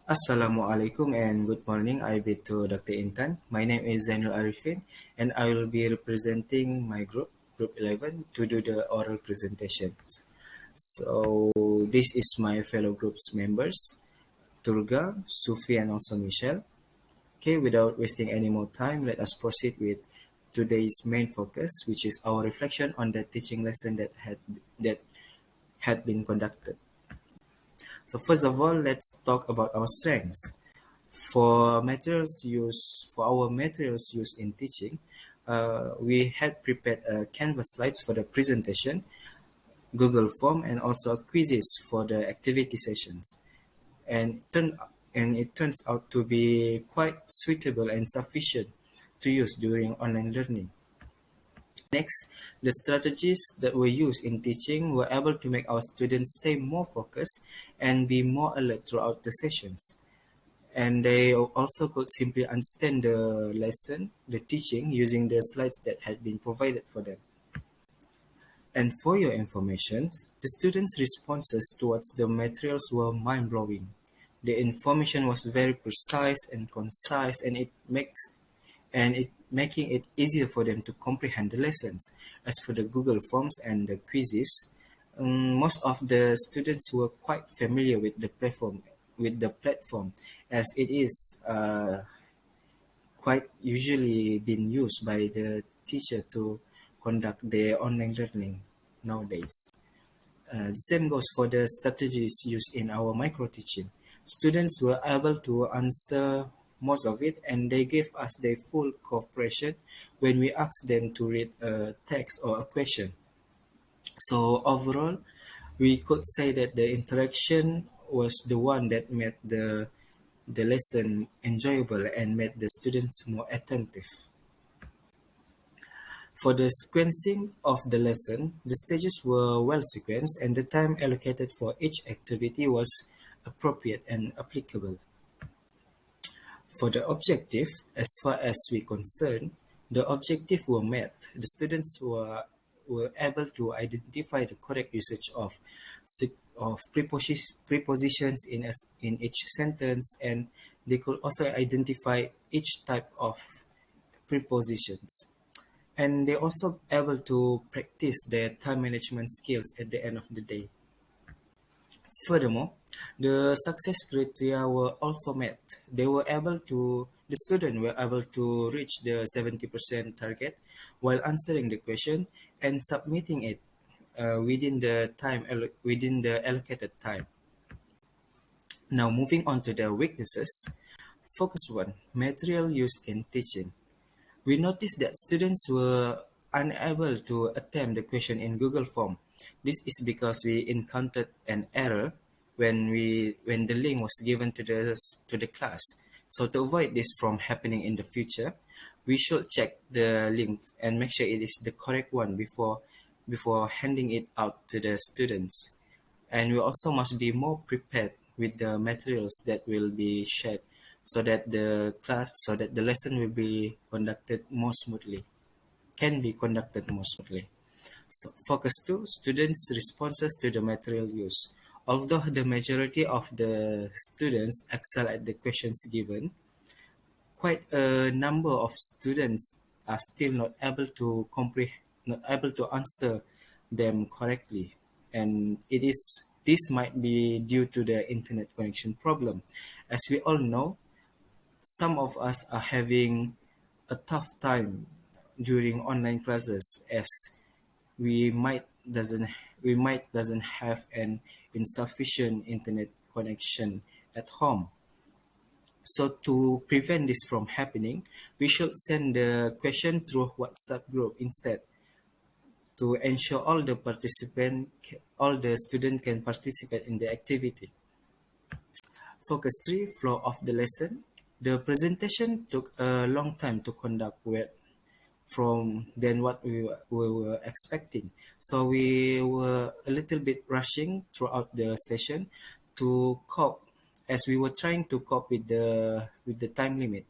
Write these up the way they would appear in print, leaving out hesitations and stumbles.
Assalamualaikum and good morning. I be to Dr. Intan. My name is Zainul Ariffin and I will be representing my Group 11, to do the oral presentations. So, this is my fellow group's members, Turga, Sufi, and also Michelle. Okay, without wasting any more time, let us proceed with today's main focus, which is our reflection on the teaching lesson that had been conducted. So, first of all, let's talk about our strengths. For our materials used in teaching, we had prepared Canvas slides for the presentation, Google form, and also quizzes for the activity sessions. And it turns out to be quite suitable and sufficient to use during online learning. Next, the strategies that were used in teaching were able to make our students stay more focused and be more alert throughout the sessions. And they also could simply understand the lesson, the teaching, using the slides that had been provided for them. And for your information, the students' responses towards the materials were mind-blowing. The information was very precise and concise, and it making it easier for them to comprehend the lessons. As for the Google Forms and the quizzes, most of the students were quite familiar with the platform, as it is quite usually been used by the teacher to conduct their online learning nowadays. The same goes for the strategies used in our micro teaching. Students were able to answer most of it, and they gave us their full cooperation when we asked them to read a text or a question. So overall, we could say that the interaction was the one that made the lesson enjoyable and made the students more attentive. For the sequencing of the lesson, the stages were well sequenced and the time allocated for each activity was appropriate and applicable. For the objective, as far as we concerned, the objective were met. The students were able to identify the correct usage of prepositions in each sentence, and they could also identify each type of prepositions. And they also able to practice their time management skills at the end of the day. Furthermore, the success criteria were also met. The students were able to reach the 70% target while answering the question and submitting it within the allocated time. Now moving on to the weaknesses. Focus 1. Material used in teaching. We noticed that students were unable to attempt the question in Google form. This is because we encountered an error when the link was given to the class. So to avoid this from happening in the future, we should check the link and make sure it is the correct one before handing it out to the students. And we also must be more prepared with the materials that will be shared so that the lesson will be conducted more smoothly, can be conducted more smoothly. So focus 2, students' responses to the material used. Although the majority of the students excel at the questions given, quite a number of students are still not able to answer them correctly, and this might be due to the internet connection problem. As we all know, some of us are having a tough time during online classes, as we might doesn't we might doesn't have an insufficient internet connection at home. So to prevent this from happening, we should send the question through WhatsApp group instead, to ensure all the students can participate in the activity. Focus 3, flow of the lesson. The presentation took a long time to conduct from than what we were expecting. So we were a little bit rushing throughout the session to cope, as we were trying to cope with the time limit.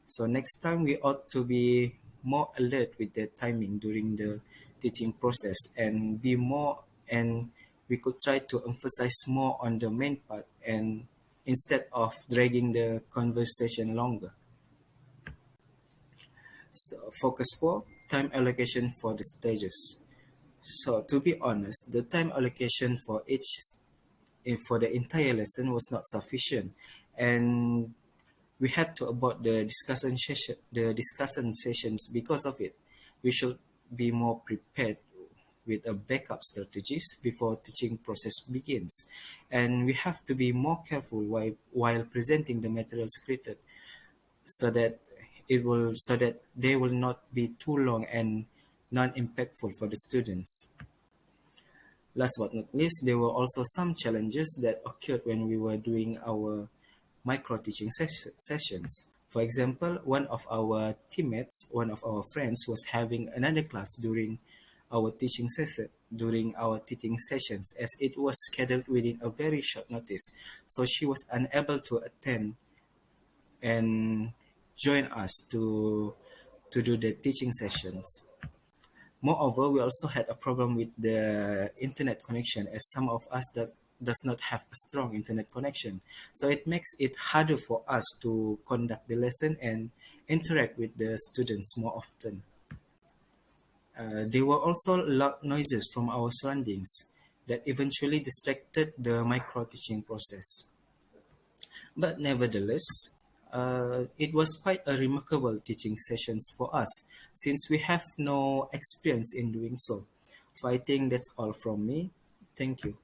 So next time we ought to be more alert with the timing during the teaching process and be more and we could try to emphasize more on the main part and instead of dragging the conversation longer. So, focus 4, time allocation for the stages. So, to be honest, the time allocation for for the entire lesson was not sufficient, and we had to abort the discussion sessions because of it. We should be more prepared with a backup strategies before teaching process begins, and we have to be more careful while presenting the materials created, so that so that they will not be too long and non-impactful for the students. Last but not least, there were also some challenges that occurred when we were doing our micro teaching sessions. For example, one of our friends, was having another class during our teaching sessions, as it was scheduled within a very short notice. So she was unable to attend and join us to do the teaching sessions. Moreover, we also had a problem with the internet connection, as some of us does not have a strong internet connection. So it makes it harder for us to conduct the lesson and interact with the students more often. There were also loud noises from our surroundings that eventually distracted the micro teaching process. But nevertheless, it was quite a remarkable teaching sessions for us, since we have no experience in doing so. So I think that's all from me. Thank you.